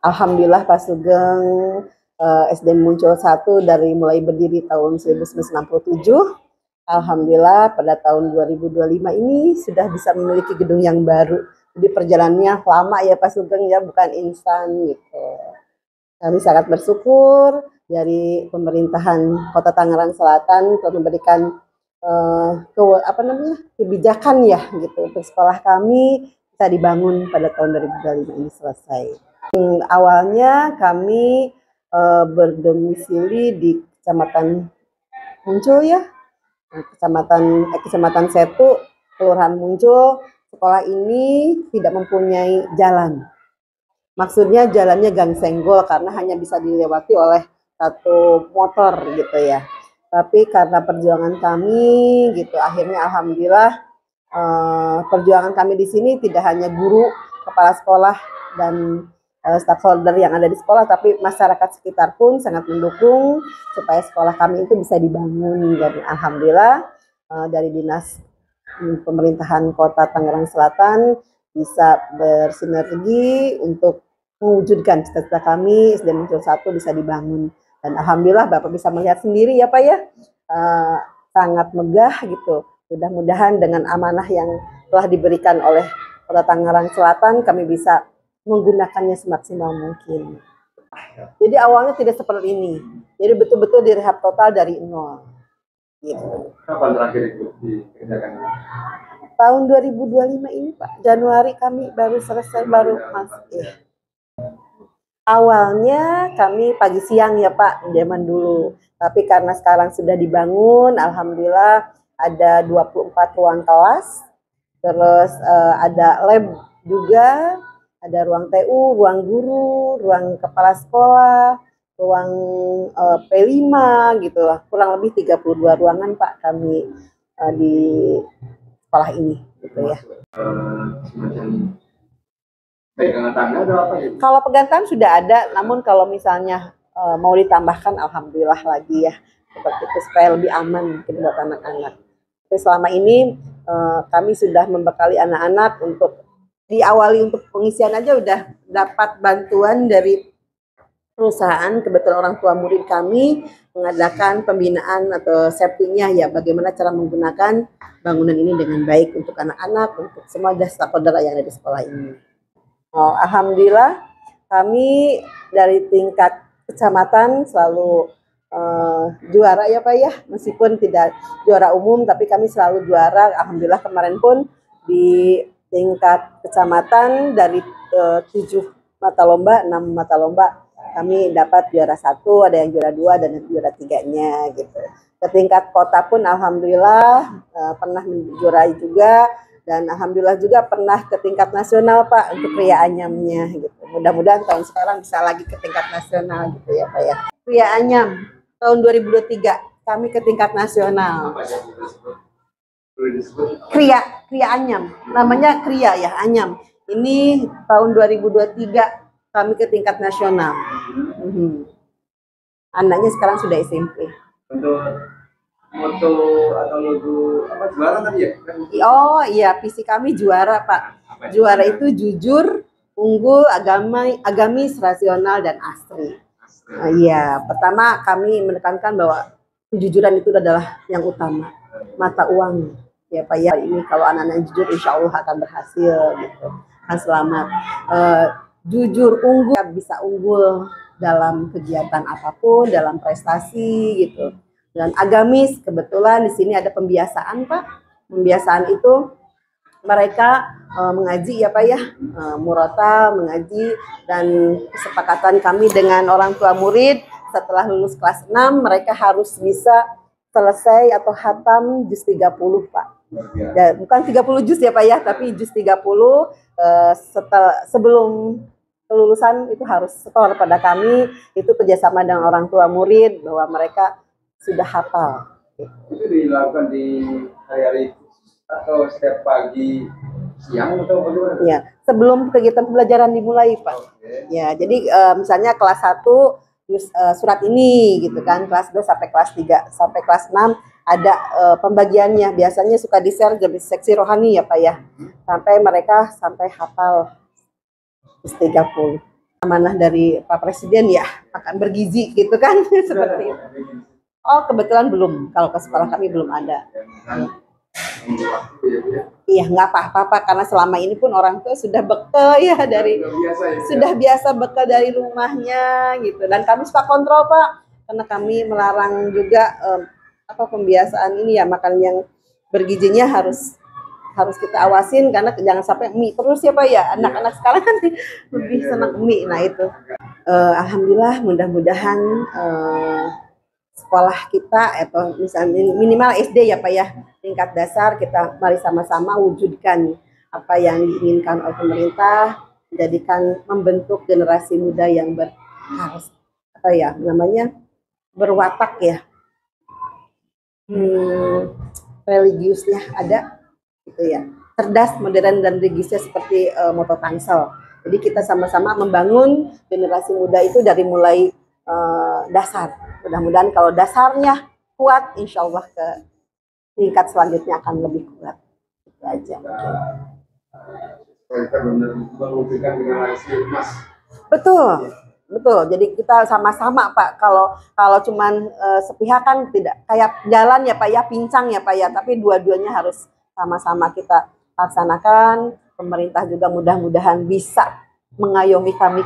Alhamdulillah Pak Sugeng SD Muncul 1 dari mulai berdiri tahun 1967. Alhamdulillah pada tahun 2025 ini sudah bisa memiliki gedung yang baru. Jadi perjalanannya lama ya Pak Sugeng ya, bukan instan gitu. Kami sangat bersyukur dari pemerintahan Kota Tangerang Selatan telah memberikan kebijakan ya gitu untuk sekolah kami bisa dibangun pada tahun 2025 ini selesai. Awalnya kami berdomisili di Kecamatan Muncul ya, Kecamatan Setu, Kelurahan Muncul. Sekolah ini tidak mempunyai jalan. Maksudnya jalannya gang senggol karena hanya bisa dilewati oleh satu motor gitu ya. Tapi karena perjuangan kami gitu, akhirnya alhamdulillah perjuangan kami di sini tidak hanya guru, kepala sekolah dan stakeholder yang ada di sekolah, tapi masyarakat sekitar pun sangat mendukung supaya sekolah kami itu bisa dibangun. Dan alhamdulillah dari dinas pemerintahan Kota Tangerang Selatan bisa bersinergi untuk mewujudkan cita-cita kami SD Muncul 1 bisa dibangun. Dan alhamdulillah Bapak bisa melihat sendiri ya Pak ya, sangat megah gitu. Mudah-mudahan dengan amanah yang telah diberikan oleh Kota Tangerang Selatan kami bisa menggunakannya semaksimal mungkin. Jadi awalnya tidak seperti ini. Jadi betul-betul direhab total dari nol. Gitu. Kapan terakhir itu dikerjakan? Tahun 2025 ini Pak, Januari kami baru selesai, baru masuk. Ya. Awalnya kami pagi siang ya Pak, zaman dulu. Tapi karena sekarang sudah dibangun, alhamdulillah ada 24 ruang kelas. Terus ada lab juga, ada ruang TU, ruang guru, ruang kepala sekolah, ruang P5 gitu. Kurang lebih 32 ruangan Pak kami di sekolah ini gitu ya. Pegangan tangan atau apa gitu? Kalau pegangan tangan sudah ada, namun kalau misalnya mau ditambahkan alhamdulillah lagi ya, seperti itu supaya lebih aman mungkin buat anak-anak. Tapi selama ini kami sudah membekali anak-anak untuk diawali untuk pengisian aja udah dapat bantuan dari perusahaan. Kebetulan orang tua murid kami mengadakan pembinaan atau safety-nya ya, bagaimana cara menggunakan bangunan ini dengan baik untuk anak-anak, untuk semua stakeholder yang ada di sekolah ini. Alhamdulillah kami dari tingkat kecamatan selalu juara ya Pak ya, meskipun tidak juara umum tapi kami selalu juara. Alhamdulillah kemarin pun di tingkat kecamatan dari 7 mata lomba, 6 mata lomba kami dapat juara 1, ada yang juara 2 dan juara 3-nya gitu. Ke tingkat kota pun alhamdulillah pernah menjuarai juga. Dan alhamdulillah juga pernah ke tingkat nasional Pak untuk Kria Anyamnya gitu. Mudah-mudahan tahun sekarang bisa lagi ke tingkat nasional gitu ya Pak ya. Kria Anyam tahun 2023 kami ke tingkat nasional. Kria Anyam, namanya Kria ya, Anyam. Ini tahun 2023 kami ke tingkat nasional. Anaknya sekarang sudah SMP. Untuk moto atau logo apa juara tadi ya? Oh iya, visi kami juara Pak. Juara itu jujur, unggul, agamis, rasional dan asri. Iya, pertama kami menekankan bahwa kejujuran itu adalah yang utama, mata uang ya Pak ya. Ini kalau anak-anak jujur insya Allah akan berhasil gitu, akan selamat. Jujur, unggul, bisa unggul dalam kegiatan apapun, dalam prestasi gitu. Dan agamis, kebetulan di sini ada pembiasaan Pak. Pembiasaan itu mereka mengaji ya Pak ya, murotal, mengaji, dan kesepakatan kami dengan orang tua murid setelah lulus kelas 6 mereka harus bisa selesai atau hatam juz 30 Pak. Ya, bukan 30 juz ya Pak ya, tapi juz 30 sebelum kelulusan itu harus setor pada kami. Itu kerjasama dengan orang tua murid bahwa mereka sudah hafal. Itu dilakukan di hari-hari atau setiap pagi, siang atau bagaimana? Ya, sebelum kegiatan pembelajaran dimulai Pak. Okay. Ya, jadi misalnya kelas 1 surat ini gitu kan, kelas 2 sampai kelas 3, sampai kelas 6 ada pembagiannya. Biasanya suka di-share di seksi rohani ya Pak ya. Sampai mereka sampai hafal 30. amanah dari Pak Presiden ya akan bergizi gitu kan seperti itu. Oh kebetulan belum, kalau ke sekolah kami belum ada. Iya nggak apa-apa karena selama ini pun orang tua sudah bekal ya dari sudah biasa bekal dari rumahnya gitu, dan kami suka kontrol Pak karena kami melarang juga pembiasaan ini ya, makan yang bergizinya harus kita awasin karena jangan sampai mie terus ya Pak ya, anak-anak sekarang kan lebih senang mie. Nah itu alhamdulillah mudah-mudahan sekolah kita atau misalnya minimal SD ya Pak ya, tingkat dasar kita mari sama-sama wujudkan apa yang diinginkan oleh pemerintah, jadikan membentuk generasi muda yang harus berwatak ya, religiusnya ada gitu ya, cerdas, modern dan religiusnya seperti moto Tangsel. Jadi kita sama-sama membangun generasi muda itu dari mulai dasar. Mudah-mudahan kalau dasarnya kuat, insya Allah ke tingkat selanjutnya akan lebih kuat. Itu aja. Kita benar mengumpulkan generasi emas. Betul, betul. Jadi kita sama-sama Pak. Kalau cuman sepihak kan tidak kayak jalan ya Pak ya, pincang ya Pak ya. Tapi dua-duanya harus sama-sama kita laksanakan. Pemerintah juga mudah-mudahan bisa mengayomi kami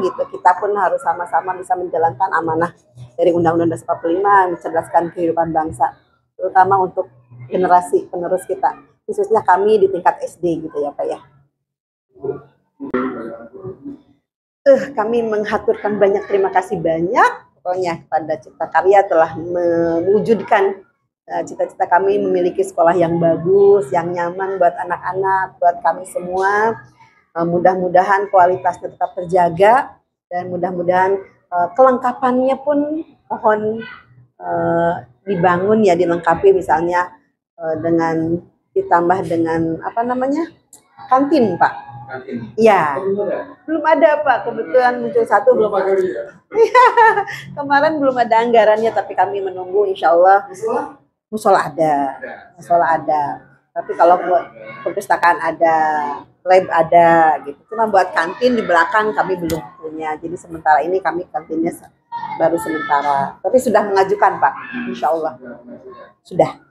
gitu. Kita pun harus sama-sama bisa menjalankan amanah dari Undang-Undang Dasar 45, mencerdaskan kehidupan bangsa, terutama untuk generasi penerus kita, khususnya kami di tingkat SD gitu ya Pak ya. Kami menghaturkan banyak terima kasih banyak pokoknya kepada Cipta Karya telah mewujudkan cita-cita kami memiliki sekolah yang bagus, yang nyaman buat anak-anak, buat kami semua. Mudah-mudahan kualitasnya tetap terjaga dan mudah-mudahan kelengkapannya pun mohon dibangun ya, dilengkapi misalnya dengan ditambah dengan kantin Pak. Kantin. Ya, belum ada Pak. Kebetulan muncul satu belum. Kemarin belum ada anggarannya, tapi kami menunggu insya Allah. Musola ada. Tapi kalau buat perpustakaan ada, lab ada gitu. Cuma buat kantin di belakang kami belum punya. Jadi sementara ini kami kantinnya baru sementara. Tapi sudah mengajukan Pak, insya Allah. Sudah.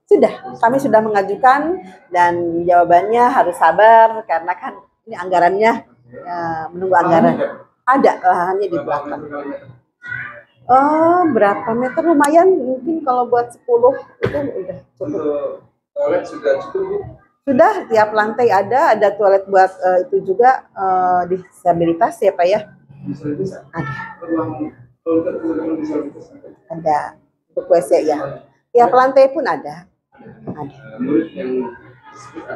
Sudah, kami sudah mengajukan dan jawabannya harus sabar karena kan ini anggarannya menunggu anggaran. Ada lahannya di belakang. Oh, berapa meter? Lumayan, mungkin kalau buat 10 itu udah cukup. Untuk toilet sudah cukup? Sudah, tiap lantai ada toilet buat itu juga disabilitas ya Pak ya? Disabilitas? Ada. Ada. Untuk WC ya. Tiap lantai pun ada.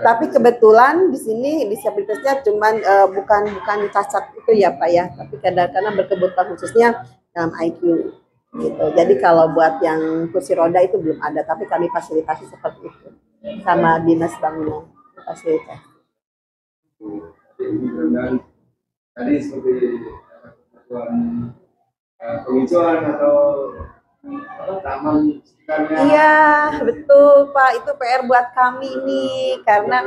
Tapi kebetulan di sini disabilitasnya cuman bukan cacat itu ya Pak ya, tapi kadang-kadang berkebutuhan khususnya dalam IQ gitu. Jadi kalau buat yang kursi roda itu belum ada, tapi kami fasilitasi seperti itu sama dinas bangunan fasilitas. Dan tadi seperti penghijauan atau taman sekitarnya. Iya betul Pak, itu PR buat kami ini karena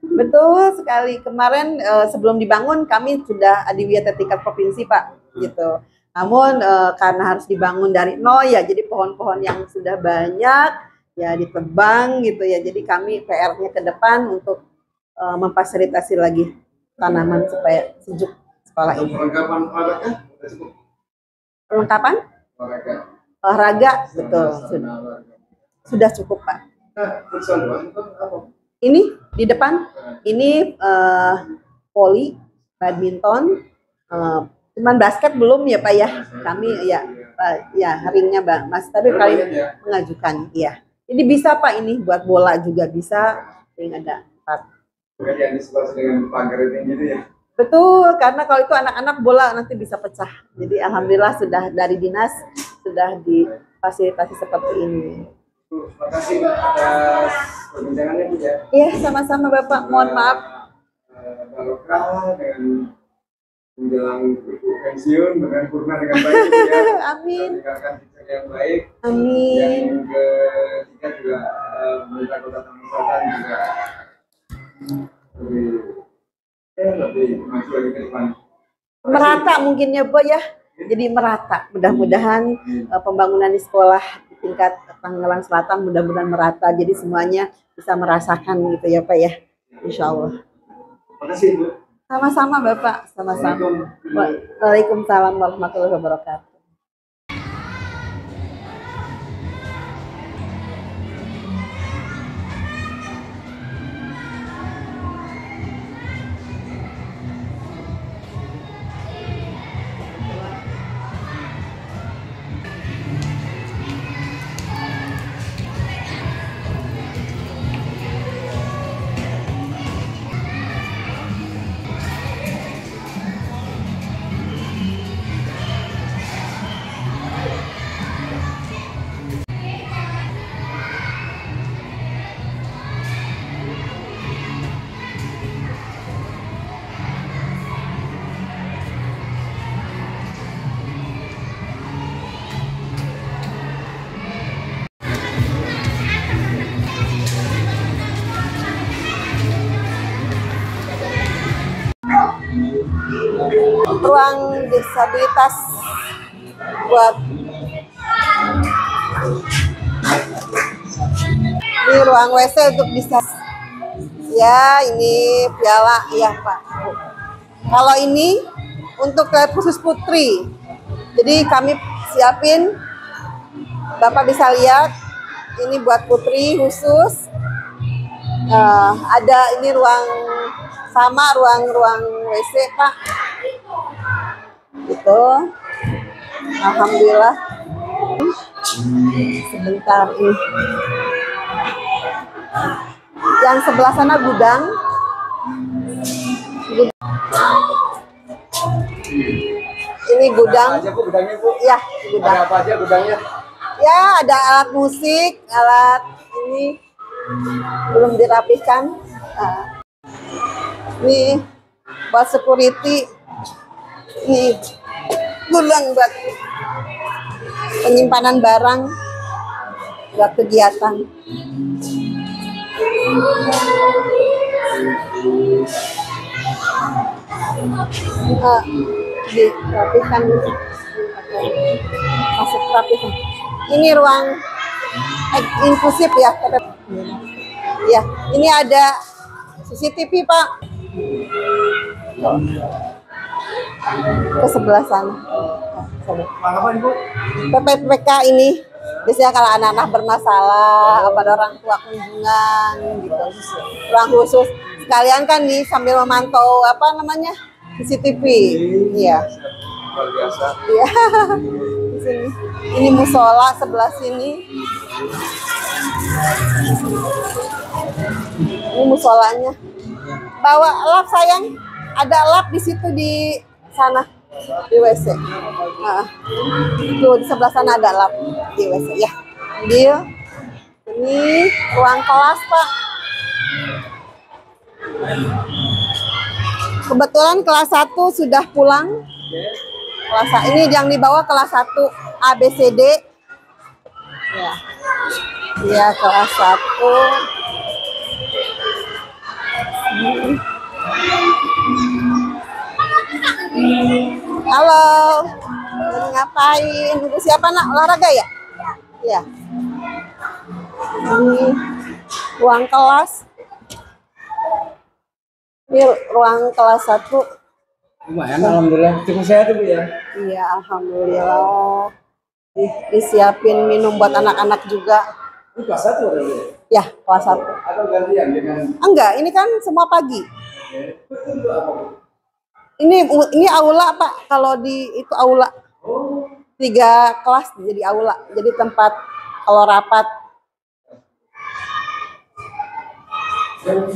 betul sekali. Kemarin sebelum dibangun kami sudah adiwiyata tingkat provinsi Pak gitu. Namun karena harus dibangun dari nol ya, jadi pohon-pohon yang sudah banyak ya ditebang gitu ya. Jadi kami PR-nya ke depan untuk memfasilitasi lagi tanaman supaya sejuk sekolah ini. Perlengkapan olahraga cukup. Perlengkapan? Olahraga betul sudah cukup Pak. Ini di depan ini voli, badminton, cuman basket belum ya Pak ya. Kami ya ringnya Mas, tapi kali mengajukan ya. Jadi bisa Pak, ini buat bola juga bisa, ring ada 4. Yang disebut dengan pagar ini gitu ya. Betul, karena kalau itu anak-anak bola nanti bisa pecah. Jadi alhamdulillah sudah dari dinas sudah difasilitasi seperti ini. Terima kasih atas perbincangannya Bu ya. Iya, sama-sama Bapak. Mohon maaf. Barokah dengan menjelang pensiun dengan purna dengan baik ya. Amin. Meninggalkan jejak yang baik. Amin. Yang ketiga juga pemerintah Kota Tangerang Selatan juga lebih maju lagi ke depan. Merata mungkin ya Pak ya. Jadi merata. Mudah-mudahan pembangunan di sekolah di tingkat Tangerang Selatan mudah-mudahan merata. Jadi semuanya bisa merasakan gitu ya Pak ya. Insya Allah. Terima kasih Bu. Sama-sama Bapak. Sama-sama. Waalaikumsalam warahmatullahi wabarakatuh. Ruang disabilitas buat ini ruang WC untuk bisa ya, ini piala ya Pak. Kalau ini untuk toilet khusus putri, jadi kami siapin, Bapak bisa lihat ini buat putri khusus. Ada ini ruang sama ruang WC Pak gitu. Alhamdulillah. Sebentar ini yang sebelah sana gudang. Ini gudang. Apa aja Bu gudangnya Bu? Ya, gudang. Ada apa aja gudangnya? Ya, ada alat musik, alat ini belum dirapikan. Ini buat security. Ini gudang buat penyimpanan barang buat kegiatan. Dirapikan dulu. Masuk rapikan. Ini ruang inklusif ya. Ya, ini ada CCTV Pak. Ke sebelah sana. Apa Bu? PPPK ini biasanya kalau anak-anak bermasalah, apa ada orang tua kunjungan gitu. Ruang khusus. Sekalian kan nih sambil memantau apa namanya? CCTV. Iya. Luar biasa. Iya. Di sini. Ini musola sebelah sini. Ini musolanya. Bawa lap sayang. Ada lap di situ di sana di WC. Tuh di sebelah sana ada lap di WC ya. Ambil. Ini ruang kelas Pak. Kebetulan kelas 1 sudah pulang. Ini yang dibawa kelas 1 ABCD. Ya. Iya, kelas 1. Halo. Ngapain? Ibu siapa nak? Olahraga ya? Iya. Ini ruang kelas. Ini ruang kelas 1. Lumayan alhamdulillah. Cukup sehat Bu ya. Iya, alhamdulillah. Disiapin minum buat anak-anak juga. Ini kelas 1 ada Bu? Ya, kelas 1. Atau gantian dengan Enggak, ini kan semua pagi. betul Bu apa Bu? Ini aula Pak. Kalau di itu aula. 3 kelas jadi aula. Jadi tempat kalau rapat. Dengan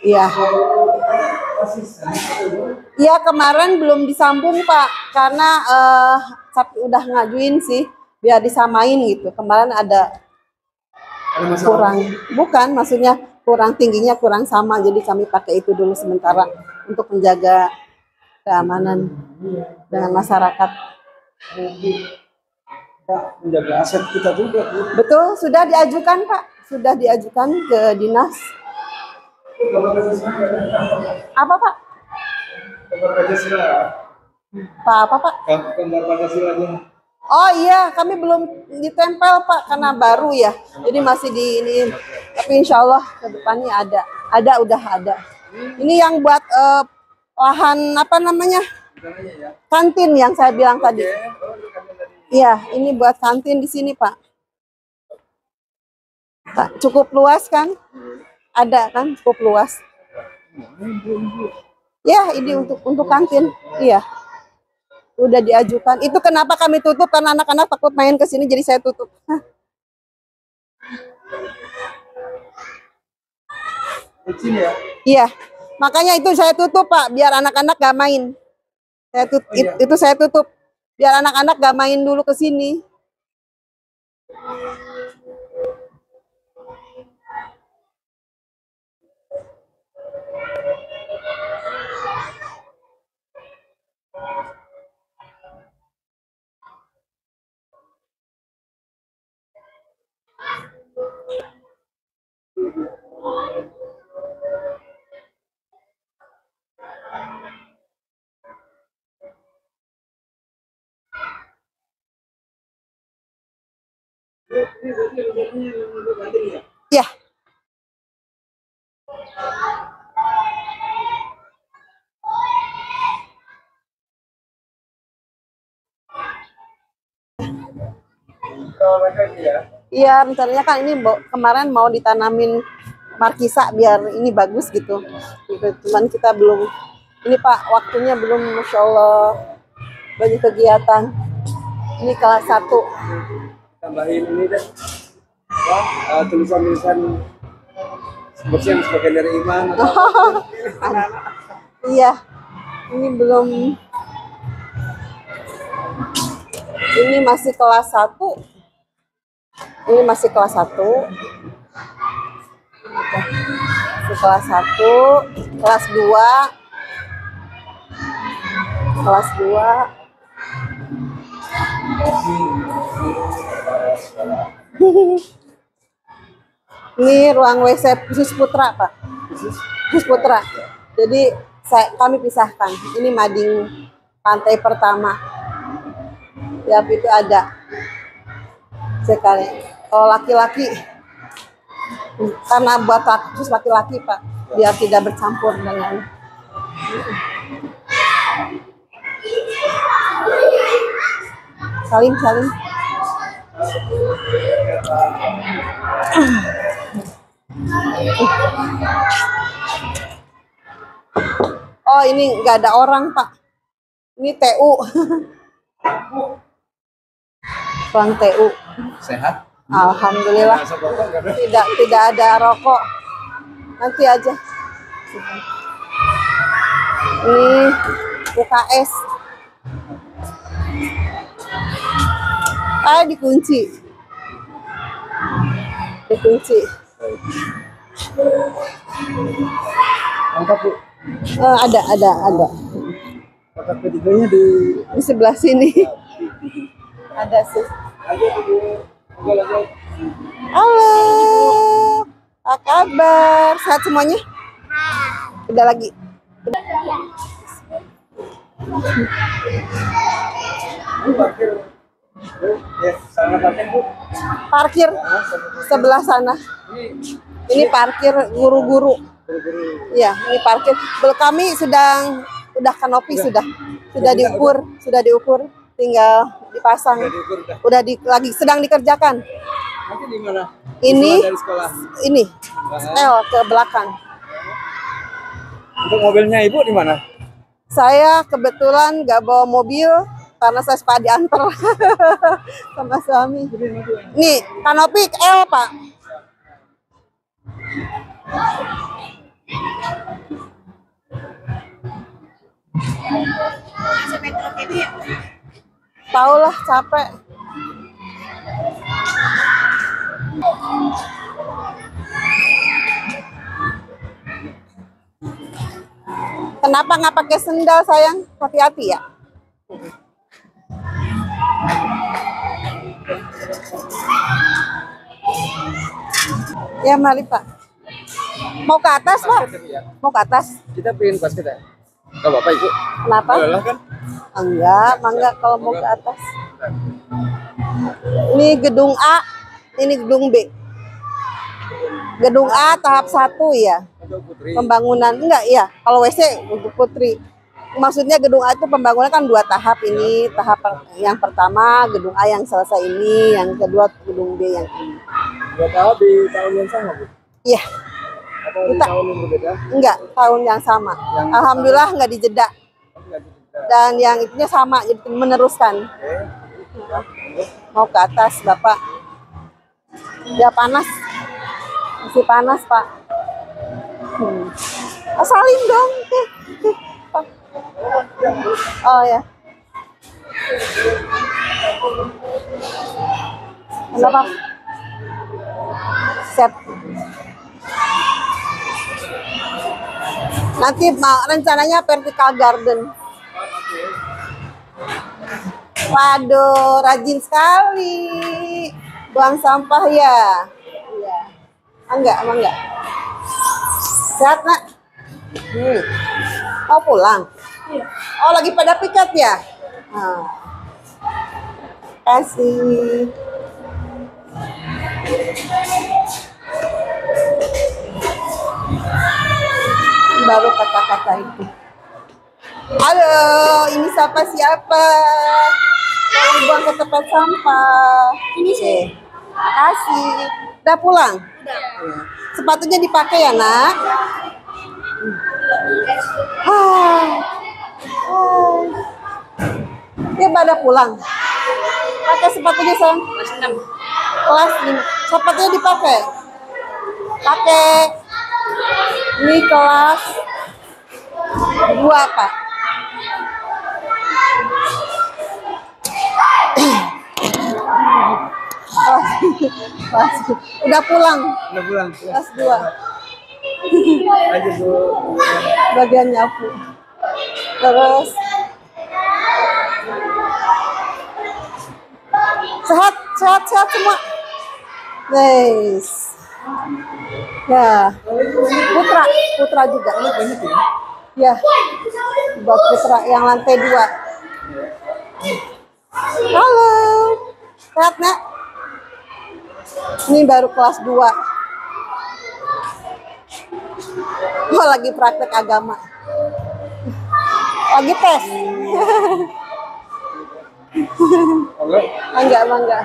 Iya. Iya, kemarin belum disambung Pak, karena udah ngajuin sih biar disamain gitu. Kemarin ada kurang, bukan maksudnya kurang tingginya kurang sama, jadi kami pakai itu dulu sementara untuk menjaga keamanan dengan masyarakat. menjaga aset kita juga Bu. Betul, sudah diajukan Pak, sudah diajukan ke dinas. Apa Pak? Gambar Pancasila. Pak apa Pak? Gambar Pancasilanya. Oh iya, kami belum ditempel Pak karena baru ya. Jadi masih di ini. Tapi insya Allah ke depannya ada. Ada, udah ada. Ini yang buat lahan apa namanya? Kantin yang saya bilang tadi. Iya, ini buat kantin di sini Pak. Pak, cukup luas kan? Ada kan? Cukup luas. Ya, ini untuk kantin. Iya. Udah diajukan. Itu kenapa kami tutup karena anak-anak takut main ke sini jadi saya tutup. Kecil ya? Iya. Makanya itu saya tutup, Pak, biar anak-anak gak main. Saya tutup, itu saya tutup biar anak-anak gak main dulu ke sini. Ya. Iya, rencananya kan ini kemarin mau ditanamin markisa biar ini bagus gitu. Cuman kita belum, ini Pak, waktunya belum, Masya Allah, banyak kegiatan. Ini kelas 1. Tambahin ini deh. Tulisan-tulisan seperti yang sebagian dari iman. Iya, ini belum. Ini masih kelas 1. Ini masih kelas 1. Masih kelas 1, kelas 2. Kelas 2. Ini ruang WC khusus putra, Pak. Khusus putra. Jadi kami pisahkan. Ini mading lantai pertama. Ya, itu ada sekali. Kalau laki-laki, karena buat khusus laki-laki Pak, biar tidak bercampur dengan. Salim. Oh, ini nggak ada orang Pak. Ini TU. Ruang TU. Sehat? Alhamdulillah. Tidak ada rokok. Nanti aja. Ini UKS. Dikunci. Angkat Bu. Ada. Kotak ketiganya di sebelah sini. Ada sih. Halo. Apa kabar? Sehat semuanya? Udah lagi. Parkir sebelah sana. Ini parkir guru-guru. Ya, ini parkir. Kami udah kanopi sudah diukur, tinggal dipasang. Lagi sedang dikerjakan. Nanti di mana? Ini dari sekolah. Ini L ke belakang. Untuk mobilnya Ibu di mana? Saya kebetulan nggak bawa mobil karena saya suka diantar sama suami. Nih, kanopi L, Pak. Taulah, capek. Kenapa nggak pakai sendal sayang? Hati-hati ya. Ya, mari Pak. Mau ke atas, Pak? Mau ke atas? Kita pengen basket ya? Gak apa-apa itu. Kenapa? Lelah kan? Enggak, mangga kalau mau ke atas. Ini gedung A, ini gedung B. Gedung A tahap 1 ya. Untuk Putri. Pembangunan enggak ya? Kalau WC untuk Putri. Maksudnya gedung A itu pembangunan kan 2 tahap ini. Tahap yang pertama gedung A yang selesai ini, yang kedua gedung B yang ini. 2 tahap di tahun yang sama, Bu? Iya. Atau di tahun yang berbeda? Enggak, tahun yang sama. Alhamdulillah enggak dijeda. Dan yang itunya sama, jadi meneruskan. Mau ke atas, Bapak. Ya panas. Masih panas, Pak. Salin dong. Pak. Oh ya. Kenapa? Set. Nanti rencananya vertical garden. Waduh, rajin sekali. Buang sampah ya. Iya. Enggak. Sehat, Nak? Mau pulang? Oh, lagi pada piket ya? Nah. Kasih. Baru kata-kata itu. Halo, ini siapa? Tolong buang ke tempat sampah. Ini sih. Kasih. Udah pulang? Udah. Sepatunya dipakai ya, Nak? Dia pada pulang. Pakai sepatunya, Sayang. Kelas 6. Sepatunya dipakai. Pakai. Ini kelas 2, Pak. Udah pulang. Kelas 2. Lanjut, Bu. Bagian nyapu. Terus sehat semua. Nice. Ya. Putra juga. Ya. Buat Putra yang lantai 2. Halo. Sehat, Nak? Ini baru kelas 2. Oh, lagi praktek agama. Lagi tes. Enggak.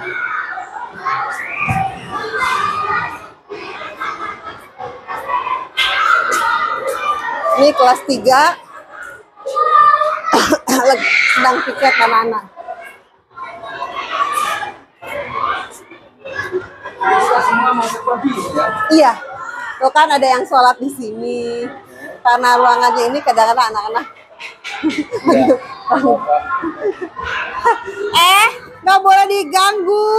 Ini kelas 3. Sedang piket anak-anak. Semua masuk pagi ya? Iya. Tuh kan ada yang sholat di sini. Karena ruangannya ini kadang-kadang anak-anak. Nggak boleh diganggu.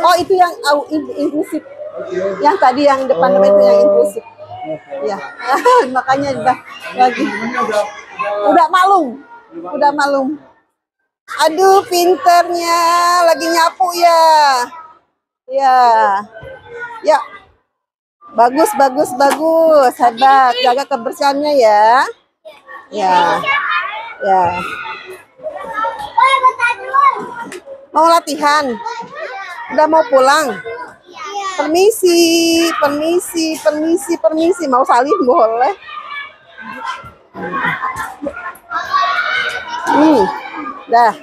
Oh, itu yang inklusif. Yang tadi yang depan itu yang inklusif. Ya, makanya udah lagi. Udah malum. Aduh, pinternya lagi nyapu ya. Ya. Bagus. Hebat. Jaga kebersihannya ya. Ya. Mau latihan? Udah mau pulang? Permisi. Mau salin boleh. Dah.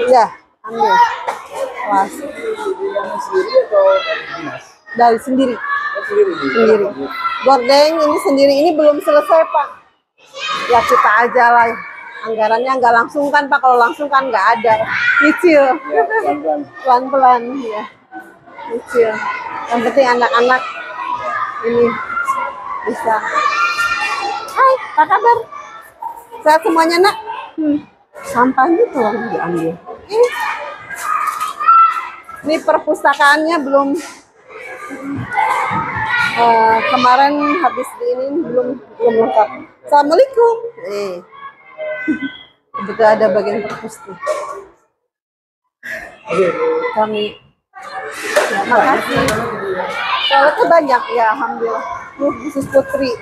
Ya, ambil. Kelas. Dari sendiri. Gordeng ini sendiri, ini belum selesai, Pak. Ya kita aja lah. Anggarannya nggak langsung kan, Pak. Kalau langsung kan nggak ada. Nyicil. Pelan-pelan ya. Nyicil. Yang penting anak-anak ini bisa. Hai, apa kabar? Sehat semuanya, Nak? Sampahnya tuh diambil. Ini perpustakaannya belum kemarin habis di ini belum lengkap. Assalamualaikum. Juga ada bagian perpus tuh. Kami makasih. Toiletnya banyak ya, alhamdulillah. Khusus Putri.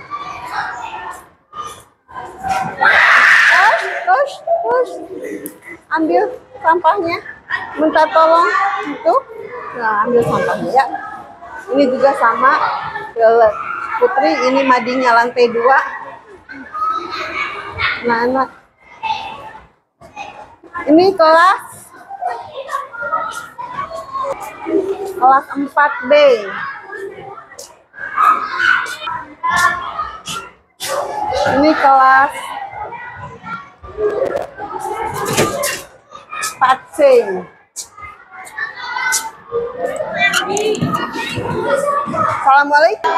Terus, ambil sampahnya. Minta tolong itu. Nah, ambil sampahnya ya. Ini juga sama. Putri, ini madinya lantai 2. Nah, anak. Ini kelas 4B. Ini kelas 4C. Assalamualaikum.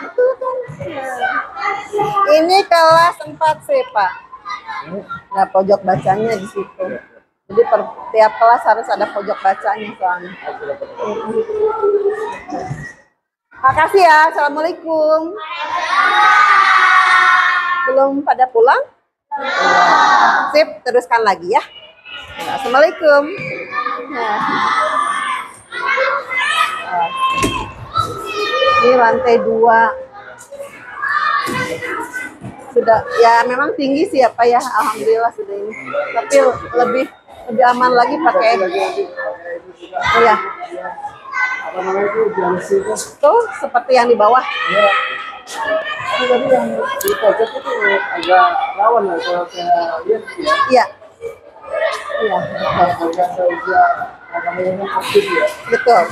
Betul kan? Ini kelas 4C, Pak. Nah, pojok bacanya di situ. Jadi tiap kelas harus ada pojok bacanya soalnya. Makasih ya. Assalamualaikum. Belum pada pulang? Sip, teruskan lagi ya. Assalamualaikum. Ini lantai 2. Sudah ya, memang tinggi sih ya Pak ya, alhamdulillah sudah ini. Tapi lebih aman lagi pakai iya. Apa namanya itu jangsi itu? Tuh seperti yang di bawah. Ya. Ini tadi yang di pojok itu agak rawan lah kalau saya lihat ya. Iya. Iya. Agak usia apa namanya aktif ya. Betul.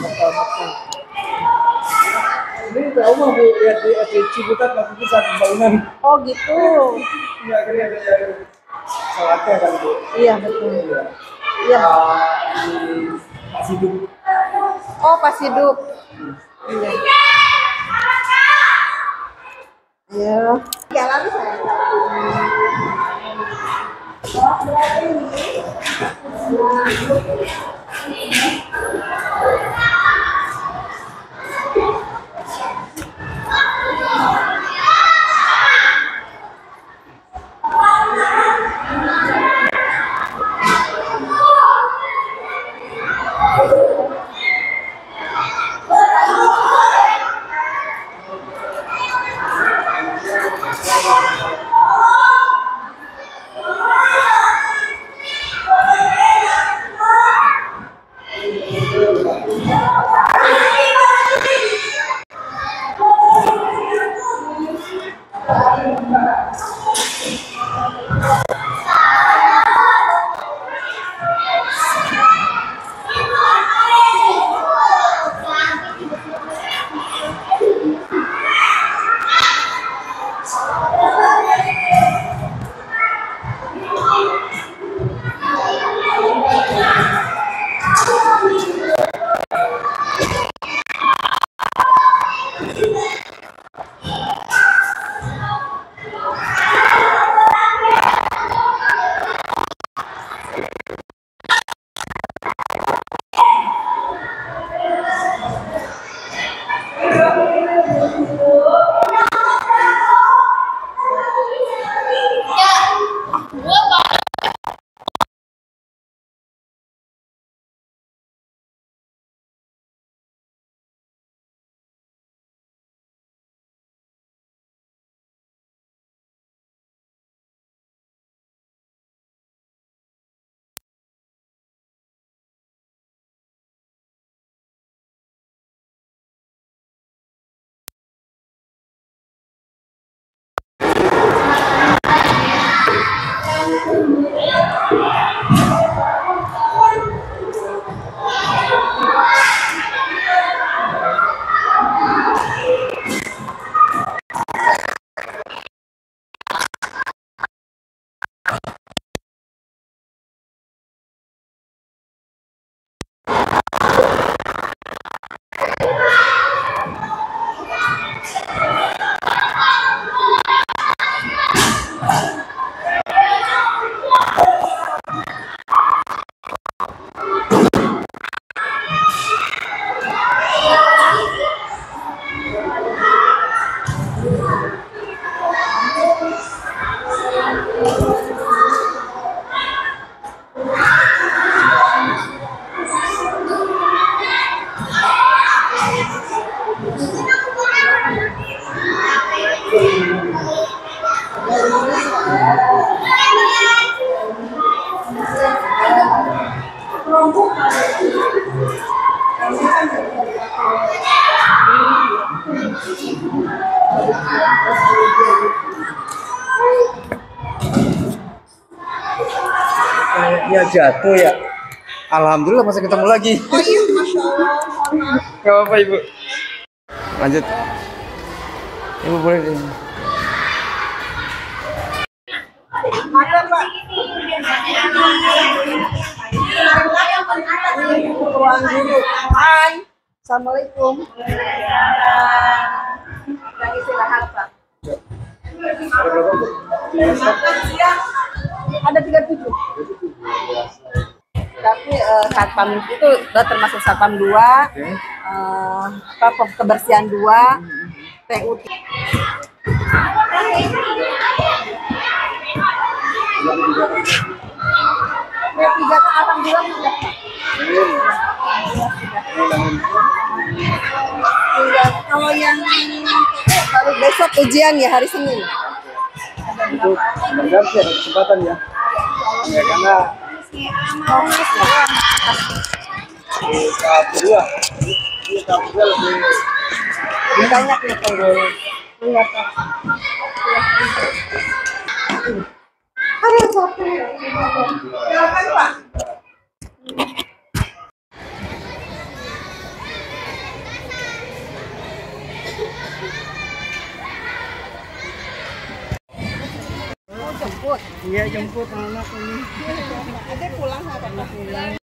Ini trauma Bu, lihat di Ciputat waktu itu saat pembangunan. Oh gitu. Iya, akhirnya ada salatnya kan Bu. Iya betul. Iya. Di Siduk. Oh pas hidup. Iya. Ya. Jalan saya. Ya jatuh ya. Alhamdulillah masih ketemu lagi. Oh iya, Masya Allah. Gak apa-apa Ibu. Lanjut. Ibu boleh deh. Ada Pak. Ruang guru. Hai. Assalamualaikum. Lagi istirahat Pak. Ada berapa Bu? Makan siang ada 37. Tapi satpam itu udah termasuk satpam 2, kebersihan 2, PU. Tiga kan alhamdulillah sudah. Kalau yang baru besok ujian ya hari Senin. Itu berganti ada kesempatan ya. Ya karena tahap kedua lebih Banyak ya kalau lihat. Ada capek. Silakan Pak. Mau jemput? Iya jemput anak ini. Ada pulang apa?